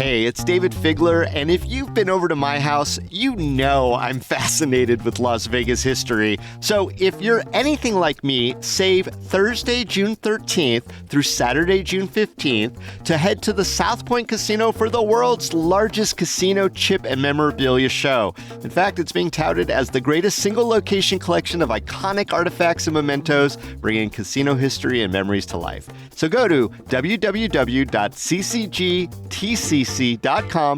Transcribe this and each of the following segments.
Hey, it's David Figler, and if you've been over to my house, you know I'm fascinated with Las Vegas history. So if you're anything like me, save Thursday, June 13th through Saturday, June 15th to head to the South Point Casino for the world's largest casino chip and memorabilia show. In fact, it's being touted as the greatest single-location collection of iconic artifacts and mementos, bringing casino history and memories to life. So go to www.ccgtcc.com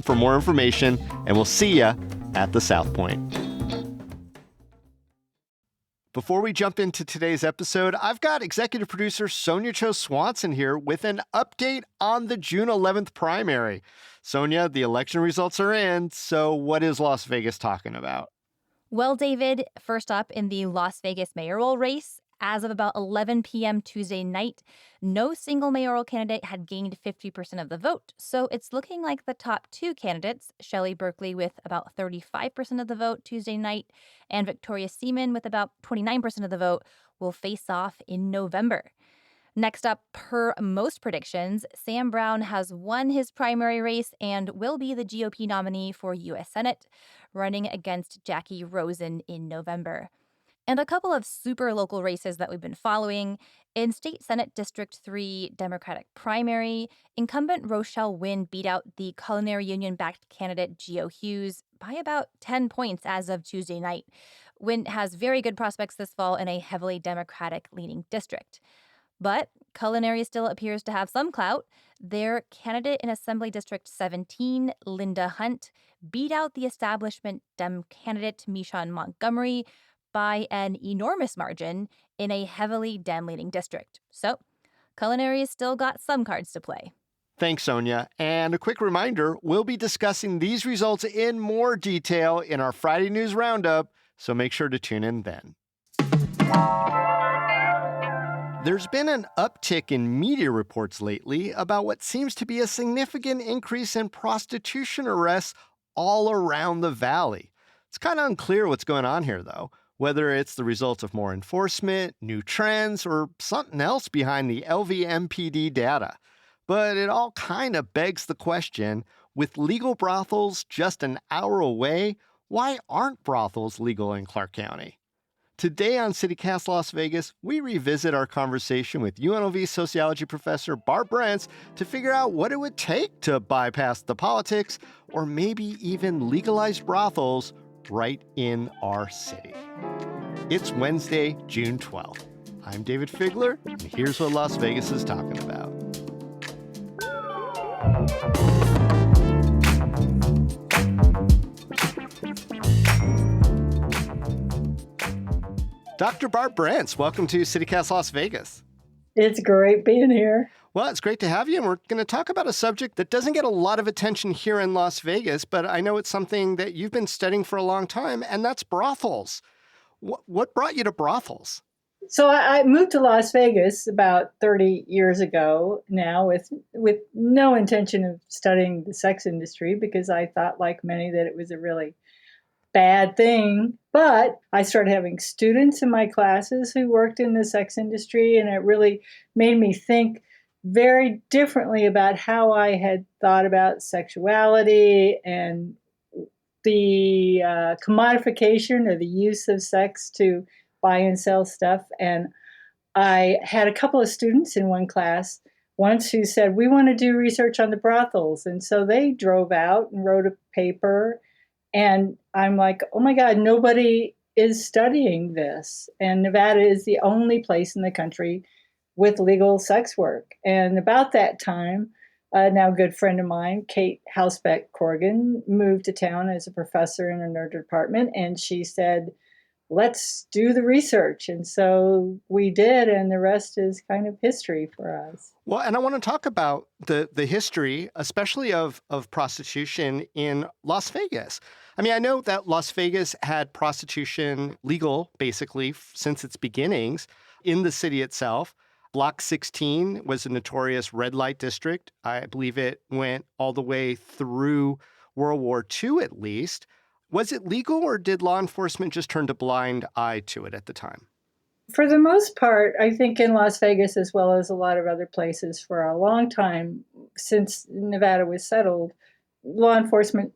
for more information, and we'll see you at the South Point. Before we jump into today's episode, I've got executive producer Sonia Cho Swanson here with an update on the June 11th primary. Sonia, the election results are in, so what is Las Vegas talking about? Well, David, first up in the Las Vegas mayoral race, as of about 11 p.m. Tuesday night, no single mayoral candidate had gained 50% of the vote. So it's looking like the top two candidates, Shelley Berkeley with about 35% of the vote Tuesday night, and Victoria Seaman with about 29% of the vote, will face off in November. Next up, per most predictions, Sam Brown has won his primary race and will be the GOP nominee for U.S. Senate, running against Jackie Rosen in November. And a couple of super local races that we've been following. In State Senate District 3 Democratic primary, incumbent Rochelle Wynn beat out the Culinary Union-backed candidate Geo Hughes by about 10 points as of Tuesday night. Wynn has very good prospects this fall in a heavily Democratic-leaning district. But Culinary still appears to have some clout. Their candidate in Assembly District 17, Linda Hunt, beat out the establishment Dem candidate Michon Montgomery by an enormous margin in a heavily Dem-leaning district. So Culinary still got some cards to play. Thanks, Sonia. And a quick reminder, we'll be discussing these results in more detail in our Friday News Roundup, so make sure to tune in then. There's been an uptick in media reports lately about what seems to be a significant increase in prostitution arrests all around the valley. It's kind of unclear what's going on here, though, whether it's the result of more enforcement, new trends, or something else behind the LVMPD data. But it all kind of begs the question, with legal brothels just an hour away, why aren't brothels legal in Clark County? Today on CityCast Las Vegas, we revisit our conversation with UNLV sociology professor Barb Brents to figure out what it would take to bypass the politics or maybe even legalize brothels right in our city. It's Wednesday, June 12th. I'm David Figler, and here's what Las Vegas is talking about. Dr. Barb Brents, welcome to CityCast Las Vegas. It's great being here. Well, it's great to have you, and we're going to talk about a subject that doesn't get a lot of attention here in Las Vegas, but I know it's something that you've been studying for a long time, and that's brothels. What brought you to brothels? So I moved to Las Vegas about 30 years ago now with no intention of studying the sex industry because I thought, like many, that it was a really bad thing. But I started having students in my classes who worked in the sex industry, and it really made me think very differently about how I had thought about sexuality and the commodification or the use of sex to buy and sell stuff. And I had a couple of students in one class once who said, we want to do research on the brothels. And so they drove out and wrote a paper. And I'm like, oh my God, nobody is studying this. And Nevada is the only place in the country with legal sex work. And about that time, now a good friend of mine, Kate Hausbeck Corrigan, moved to town as a professor in a nerd department. And she said, let's do the research. And so we did, and the rest is kind of history for us. Well, and I want to talk about the history, especially of prostitution in Las Vegas. I mean, I know that Las Vegas had prostitution legal, basically, since its beginnings in the city itself. Block 16 was a notorious red light district. I believe it went all the way through World War II, at least. Was it legal, or did law enforcement just turn a blind eye to it at the time? For the most part, I think in Las Vegas, as well as a lot of other places for a long time, since Nevada was settled, law enforcement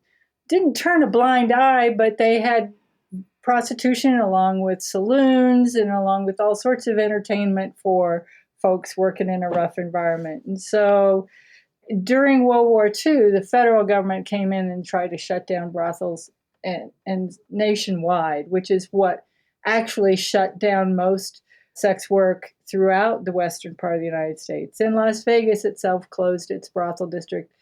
didn't turn a blind eye, but they had prostitution along with saloons and along with all sorts of entertainment for folks working in a rough environment. And so during World War II, the federal government came in and tried to shut down brothels and nationwide, which is what actually shut down most sex work throughout the western part of the United States. And Las Vegas itself closed its brothel district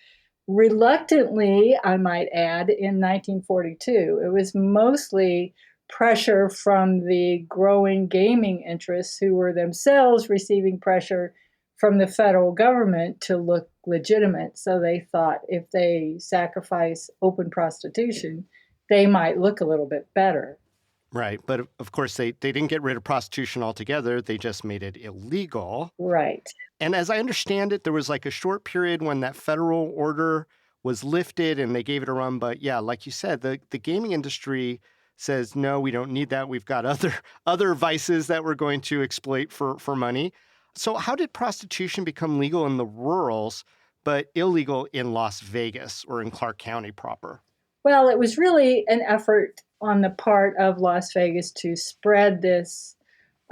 reluctantly, I might add, in 1942. It was mostly pressure from the growing gaming interests who were themselves receiving pressure from the federal government to look legitimate. So they thought if they sacrifice open prostitution, they might look a little bit better. Right. But of course, they didn't get rid of prostitution altogether. They just made it illegal. Right. And as I understand it, there was like a short period when that federal order was lifted and they gave it a run. But yeah, like you said, the gaming industry says, no, we don't need that. We've got other vices that we're going to exploit for money. So how did prostitution become legal in the rurals, but illegal in Las Vegas or in Clark County proper? Well, it was really an effort on the part of Las Vegas to spread this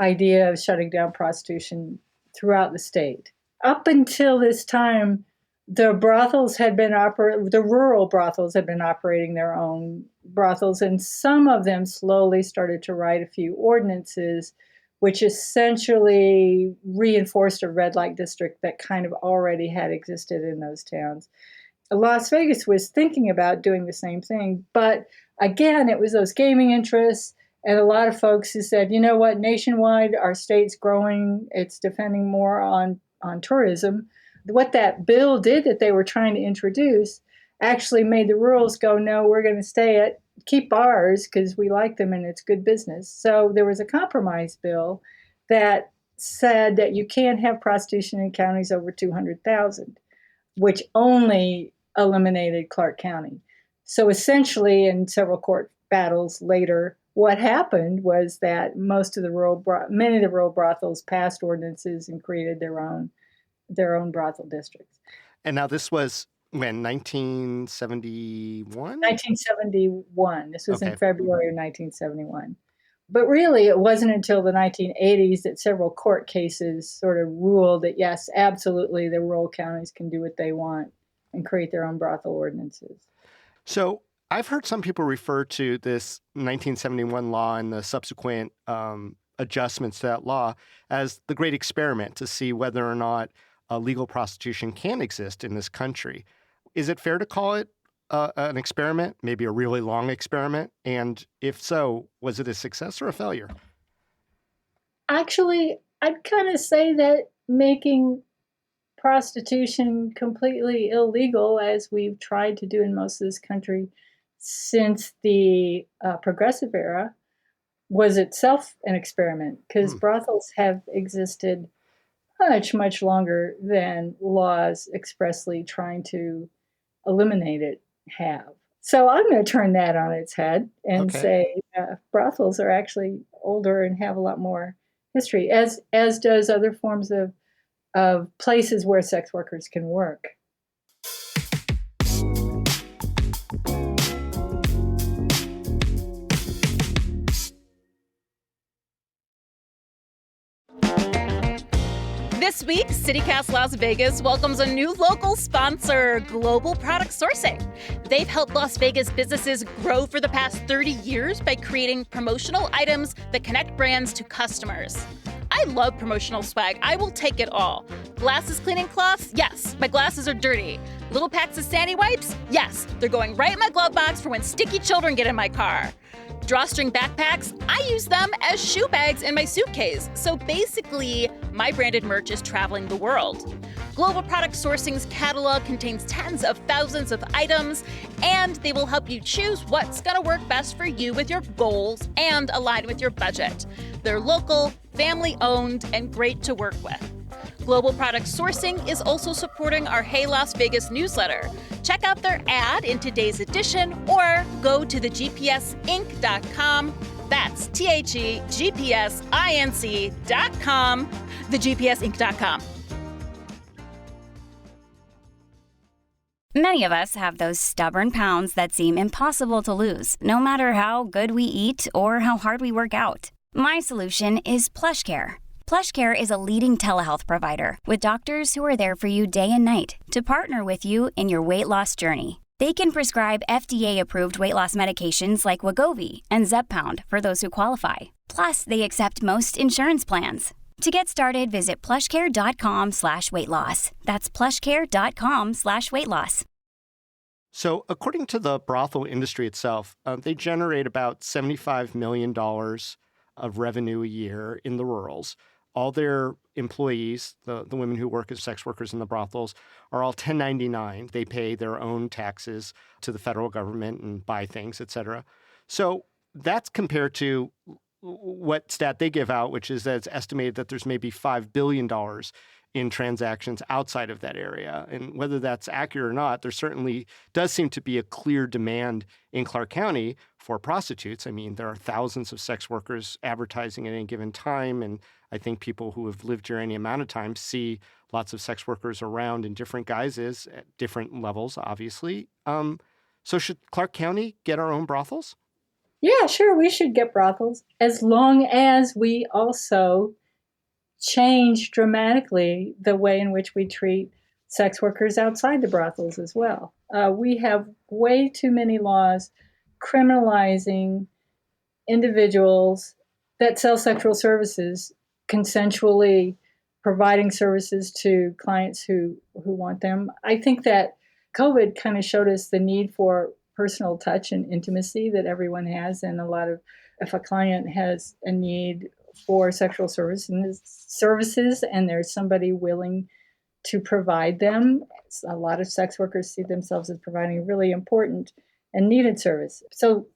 idea of shutting down prostitution throughout the state. Up until this time, the rural brothels had been operating their own brothels, and some of them slowly started to write a few ordinances which essentially reinforced a red light district that kind of already had existed in those towns. Las Vegas was thinking about doing the same thing, but again, it was those gaming interests and a lot of folks who said, you know what, nationwide, our state's growing, it's depending more on tourism. What that bill did that they were trying to introduce actually made the rurals go, no, we're going to keep ours because we like them and it's good business. So there was a compromise bill that said that you can't have prostitution in counties over 200,000, which only eliminated Clark County. So essentially, in several court battles later, what happened was that many of the rural brothels passed ordinances and created their own brothel districts. And now this was when, 1971? 1971. This was Okay. in February of 1971. But really, it wasn't until the 1980s that several court cases sort of ruled that, yes, absolutely, the rural counties can do what they want and create their own brothel ordinances. So I've heard some people refer to this 1971 law and the subsequent adjustments to that law as the great experiment to see whether or not legal prostitution can exist in this country. Is it fair to call it an experiment, maybe a really long experiment? And if so, was it a success or a failure? Actually, I'd kind of say that making prostitution completely illegal, as we've tried to do in most of this country since the progressive era, was itself an experiment because brothels have existed much, much longer than laws expressly trying to eliminate it have. So I'm going to turn that on its head and say brothels are actually older and have a lot more history, as does other forms of places where sex workers can work. This week, CityCast Las Vegas welcomes a new local sponsor, Global Product Sourcing. They've helped Las Vegas businesses grow for the past 30 years by creating promotional items that connect brands to customers. I love promotional swag. I will take it all. Glasses cleaning cloths? Yes, my glasses are dirty. Little packs of Sandy wipes? Yes, they're going right in my glove box for when sticky children get in my car. Drawstring backpacks? I use them as shoe bags in my suitcase. So basically, my branded merch is traveling the world. Global Product Sourcing's catalog contains tens of thousands of items, and they will help you choose what's going to work best for you with your goals and align with your budget. They're local, family-owned, and great to work with. Global Product Sourcing is also supporting our Hey Las Vegas newsletter. Check out their ad in today's edition or go to thegpsinc.com. That's thegpsinc.com, thegpsinc.com. Many of us have those stubborn pounds that seem impossible to lose, no matter how good we eat or how hard we work out. My solution is PlushCare. PlushCare is a leading telehealth provider with doctors who are there for you day and night to partner with you in your weight loss journey. They can prescribe FDA-approved weight loss medications like Wegovy and Zepbound for those who qualify. Plus, they accept most insurance plans. To get started, visit plushcare.com/weightloss. That's plushcare.com/weightloss. So, according to the brothel industry itself, they generate about $75 million of revenue a year in the rurals. All their employees, the women who work as sex workers in the brothels, are all 1099. They pay their own taxes to the federal government and buy things, et cetera. So that's compared to what stat they give out, which is that it's estimated that there's maybe $5 billion in transactions outside of that area. And whether that's accurate or not, there certainly does seem to be a clear demand in Clark County for prostitutes. I mean, there are thousands of sex workers advertising at any given time. And I think people who have lived here any amount of time see lots of sex workers around in different guises at different levels, obviously. So should Clark County get our own brothels? Yeah, sure, we should get brothels as long as we also change dramatically the way in which we treat sex workers outside the brothels as well. We have way too many laws criminalizing individuals that sell sexual services consensually, providing services to clients who want them. I think that COVID kind of showed us the need for personal touch and intimacy that everyone has, and if a client has a need for sexual services and there's somebody willing to provide them, a lot of sex workers see themselves as providing a really important and needed service. So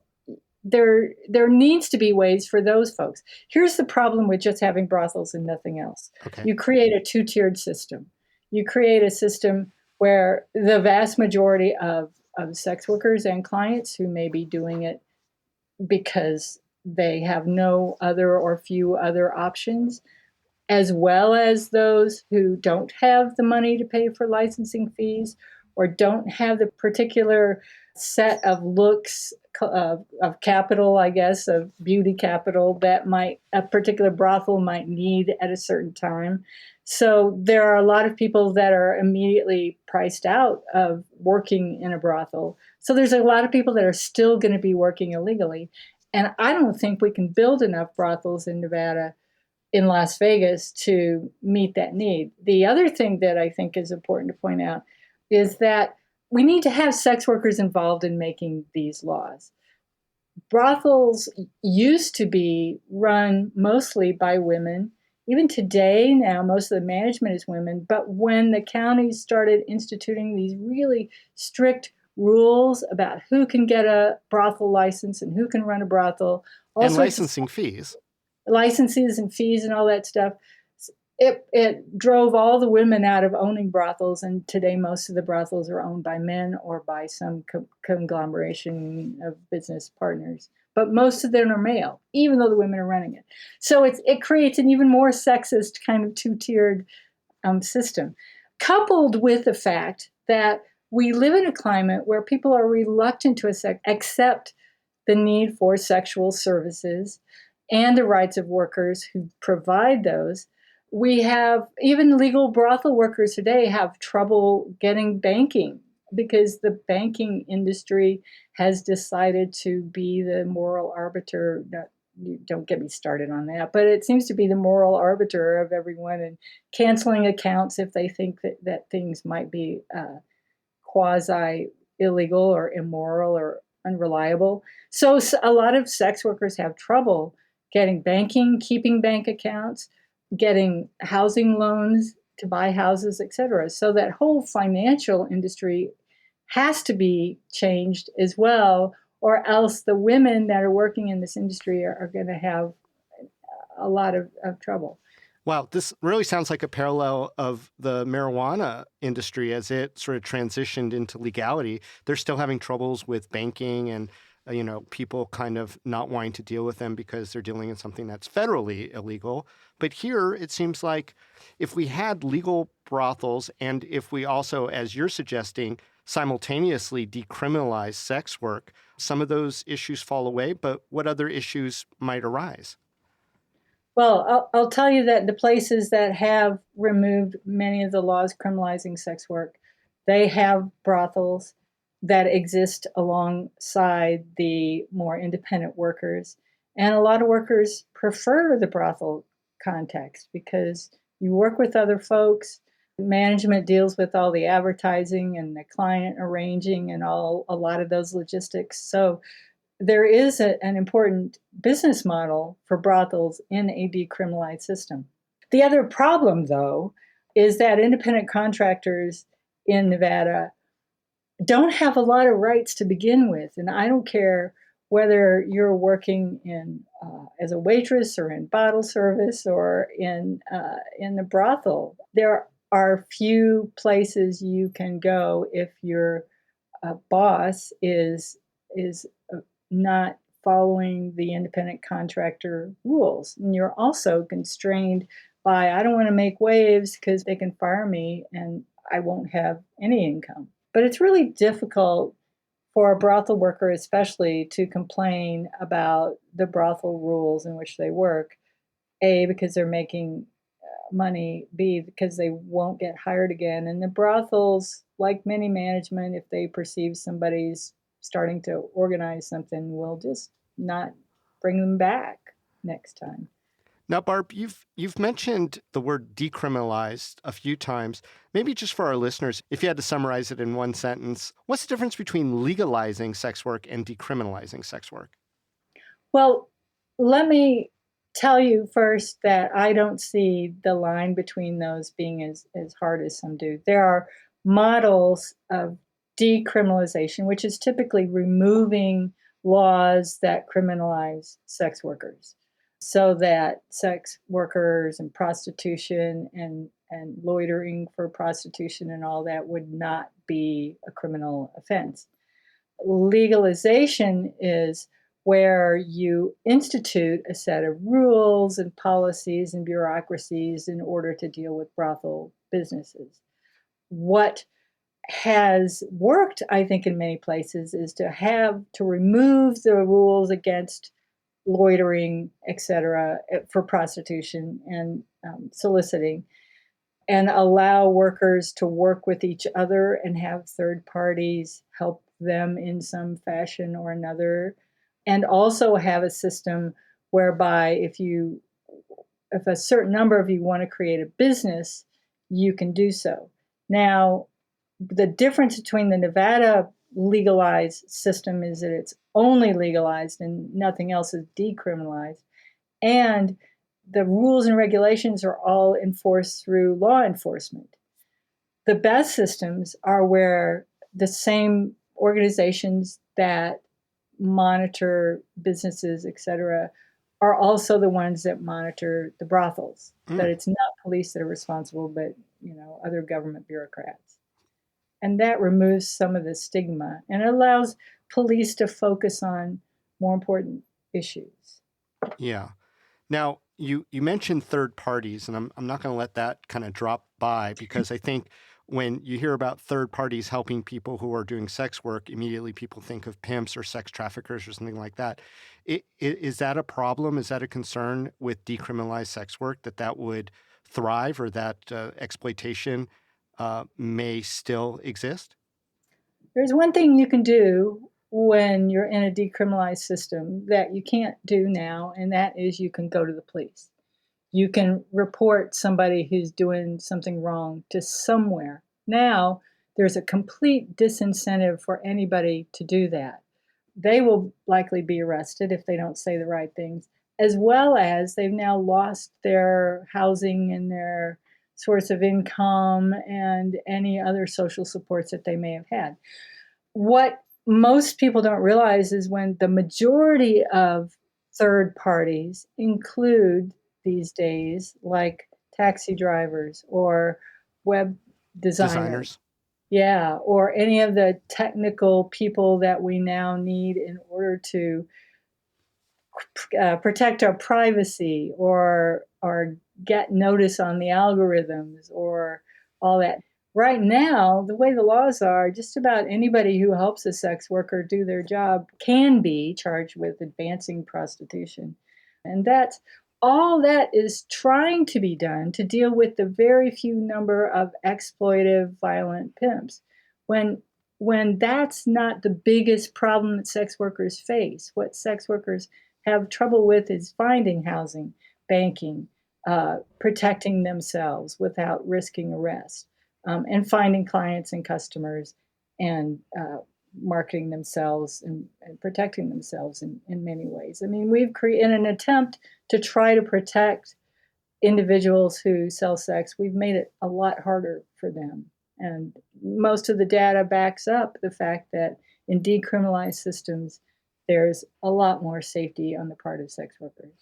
there needs to be ways for those folks. Here's the problem with just having brothels and nothing else. Okay. You create a two-tiered system. You create a system where the vast majority of sex workers and clients who may be doing it because they have no other or few other options, as well as those who don't have the money to pay for licensing fees or don't have the particular set of looks of capital, I guess, of beauty capital that a particular brothel might need at a certain time. So there are a lot of people that are immediately priced out of working in a brothel. So there's a lot of people that are still going to be working illegally. And I don't think we can build enough brothels in Nevada, in Las Vegas, to meet that need. The other thing that I think is important to point out is that we need to have sex workers involved in making these laws. Brothels used to be run mostly by women. Even today, now, most of the management is women. But when the counties started instituting these really strict rules about who can get a brothel license and who can run a brothel, and licensing fees. Licenses and fees and all that stuff, it drove all the women out of owning brothels. And today, most of the brothels are owned by men or by some conglomeration of business partners. But most of them are male, even though the women are running it. So it creates an even more sexist kind of two-tiered system, coupled with the fact that we live in a climate where people are reluctant to accept the need for sexual services and the rights of workers who provide those. We have even legal brothel workers today have trouble getting banking because the banking industry has decided to be the moral arbiter. Don't get me started on that, but it seems to be the moral arbiter of everyone and canceling accounts if they think that things might be quasi illegal or immoral or unreliable. So a lot of sex workers have trouble getting banking, keeping bank accounts, getting housing loans to buy houses, et cetera. So that whole financial industry has to be changed as well, or else the women that are working in this industry are going to have a lot of trouble. Wow, this really sounds like a parallel of the marijuana industry as it sort of transitioned into legality. They're still having troubles with banking and people kind of not wanting to deal with them because they're dealing in something that's federally illegal. But here, it seems like if we had legal brothels and if we also, as you're suggesting, simultaneously decriminalize sex work, some of those issues fall away, but what other issues might arise? Well, I'll tell you that the places that have removed many of the laws criminalizing sex work, they have brothels that exist alongside the more independent workers. And a lot of workers prefer the brothel context because you work with other folks. Management deals with all the advertising and the client arranging and a lot of those logistics. So there is an important business model for brothels in a decriminalized system. The other problem, though, is that independent contractors in Nevada don't have a lot of rights to begin with. And I don't care whether you're working in as a waitress or in bottle service or in the brothel. There are few places you can go if your boss is not following the independent contractor rules. And you're also constrained by, I don't want to make waves because they can fire me and I won't have any income. But it's really difficult for a brothel worker, especially, to complain about the brothel rules in which they work. A, because they're making money, B, because they won't get hired again. And the brothels, like many management, if they perceive somebody's starting to organize something, will just not bring them back next time. Now, Barb, you've mentioned the word decriminalized a few times. Maybe just for our listeners, if you had to summarize it in one sentence, what's the difference between legalizing sex work and decriminalizing sex work? Well, let me tell you first that I don't see the line between those being as hard as some do. There are models of decriminalization, which is typically removing laws that criminalize sex workers so that sex workers and prostitution and loitering for prostitution and all that would not be a criminal offense. Legalization is where you institute a set of rules and policies and bureaucracies in order to deal with brothel businesses. What has worked, I think, in many places is to remove the rules against loitering, etc., for prostitution and soliciting, and allow workers to work with each other and have third parties help them in some fashion or another, and also have a system whereby if a certain number of you want to create a business, you can do so. Now, the difference between the Nevada legalized system is that it's only legalized and nothing else is decriminalized, and the rules and regulations are all enforced through law enforcement. The best systems are where the same organizations that monitor businesses, et cetera, are also the ones that monitor the brothels. That it's not police that are responsible, but other government bureaucrats. And that removes some of the stigma and allows police to focus on more important issues. Yeah. Now, you mentioned third parties, and I'm not going to let that kind of drop by because I think when you hear about third parties helping people who are doing sex work, immediately people think of pimps or sex traffickers or something like that. Is that a problem? Is that a concern with decriminalized sex work, that would thrive or that exploitation may still exist? There's one thing you can do when you're in a decriminalized system that you can't do now, and that is you can go to the police. You can report somebody who's doing something wrong to somewhere. Now, there's a complete disincentive for anybody to do that. They will likely be arrested if they don't say the right things, as well as they've now lost their housing and their source of income and any other social supports that they may have had. What most people don't realize is when the majority of third parties include these days, like taxi drivers or web designers, Designers. yeah, or any of the technical people that we now need in order to protect our privacy or get notice on the algorithms or all that. right now, the way the laws are, just about anybody who helps a sex worker do their job can be charged with advancing prostitution. And that's all that is trying to be done to deal with the very few number of exploitive, violent pimps. When when that's not the biggest problem that sex workers face. What sex workers have trouble with is finding housing, banking, protecting themselves without risking arrest, and finding clients and customers and marketing themselves and protecting themselves in many ways. I mean, we've created an attempt to try to protect individuals who sell sex. We've made it a lot harder for them. And most of the data backs up the fact that in decriminalized systems, there's a lot more safety on the part of sex workers.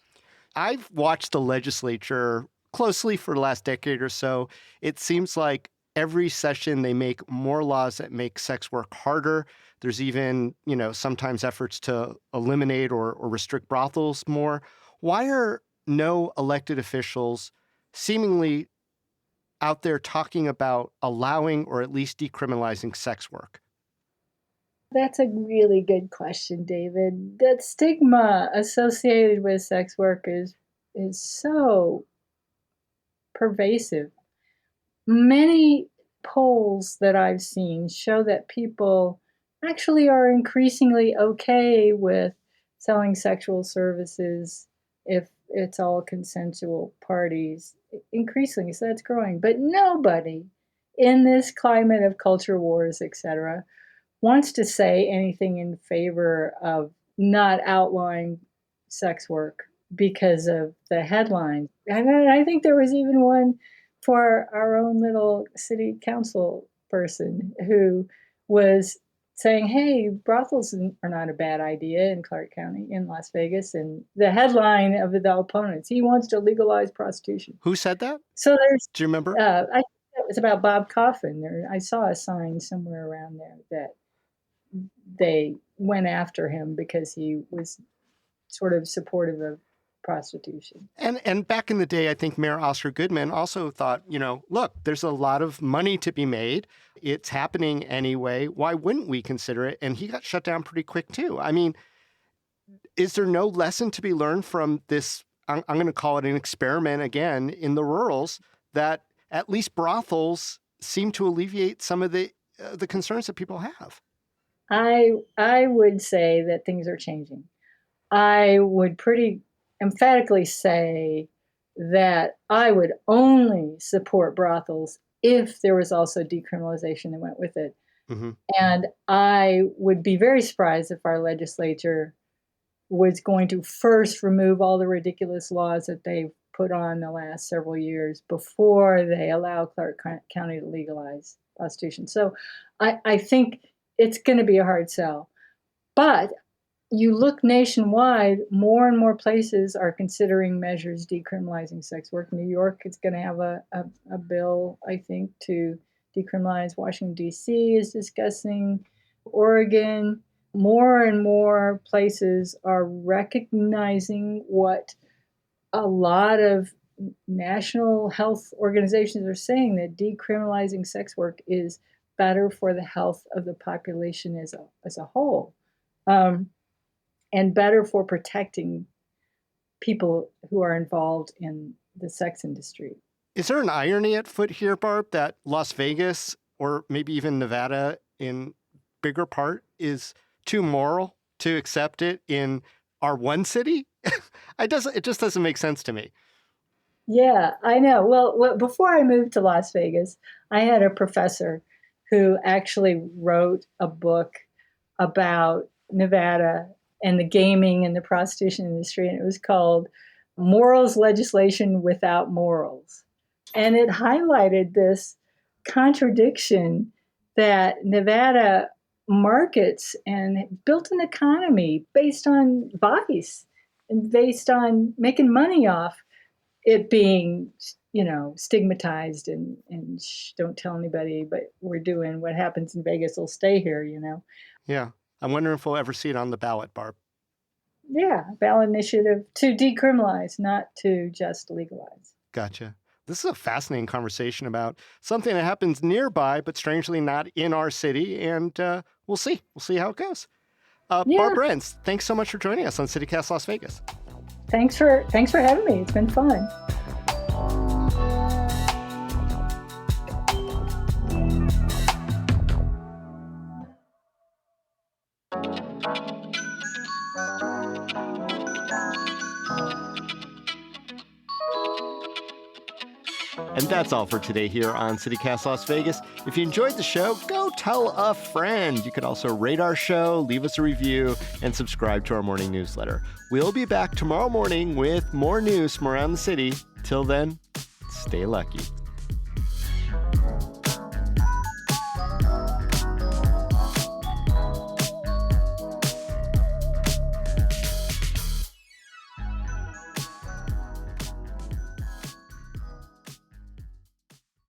I've watched the legislature closely for the last decade or so. It seems like every session they make more laws that make sex work harder. There's even, sometimes efforts to eliminate or restrict brothels more. Why are no elected officials seemingly out there talking about allowing or at least decriminalizing sex work? That's a really good question, David. That stigma associated with sex work is so pervasive. Many polls that I've seen show that people actually are increasingly okay with selling sexual services if it's all consensual parties. Increasingly, so that's growing. But nobody in this climate of culture wars, etc., wants to say anything in favor of not outlawing sex work because of the headlines. And I think there was even one for our own little city council person who was saying, hey, brothels are not a bad idea in Clark County in Las Vegas. And the headline of the opponents, he wants to legalize prostitution. Who said that? So there's, Do you remember? I think it was about Bob Coffin. I saw a sign somewhere around there that they went after him because he was sort of supportive of prostitution. And back in the day, I think Mayor Oscar Goodman also thought, look, there's a lot of money to be made. It's happening anyway. Why wouldn't we consider it? And he got shut down pretty quick, too. I mean, is there no lesson to be learned from this? I'm going to call it an experiment again in the rurals, that at least brothels seem to alleviate some of the concerns that people have. I would say that things are changing. I would pretty emphatically say that I would only support brothels if there was also decriminalization that went with it. Mm-hmm. And I would be very surprised if our legislature was going to first remove all the ridiculous laws that they've put on the last several years before they allow Clark County to legalize prostitution. So I think it's going to be a hard sell. But you look nationwide, more and more places are considering measures decriminalizing sex work. New York is going to have a bill, I think, to decriminalize. Washington, D.C. is discussing. Oregon. More and more places are recognizing what a lot of national health organizations are saying, that decriminalizing sex work is better for the health of the population as a whole, and better for protecting people who are involved in the sex industry. Is there an irony at foot here, Barb, that Las Vegas or maybe even Nevada in bigger part is too moral to accept it in our one city? It just doesn't make sense to me. Yeah, I know. Well, before I moved to Las Vegas, I had a professor who actually wrote a book about Nevada and the gaming and the prostitution industry, and it was called Morals Legislation Without Morals. And it highlighted this contradiction that Nevada markets and built an economy based on vice and based on making money off it being, stigmatized and don't tell anybody, but we're doing what happens in Vegas will stay here, Yeah. I'm wondering if we'll ever see it on the ballot, Barb. Yeah, ballot initiative to decriminalize, not to just legalize. Gotcha. This is a fascinating conversation about something that happens nearby, but strangely not in our city. And we'll see. We'll see how it goes. Yeah. Barb Renz, thanks so much for joining us on CityCast Las Vegas. Thanks for having me. It's been fun. And that's all for today here on CityCast Las Vegas. If you enjoyed the show, go tell a friend. You could also rate our show, leave us a review, and subscribe to our morning newsletter. We'll be back tomorrow morning with more news from around the city. Till then, stay lucky.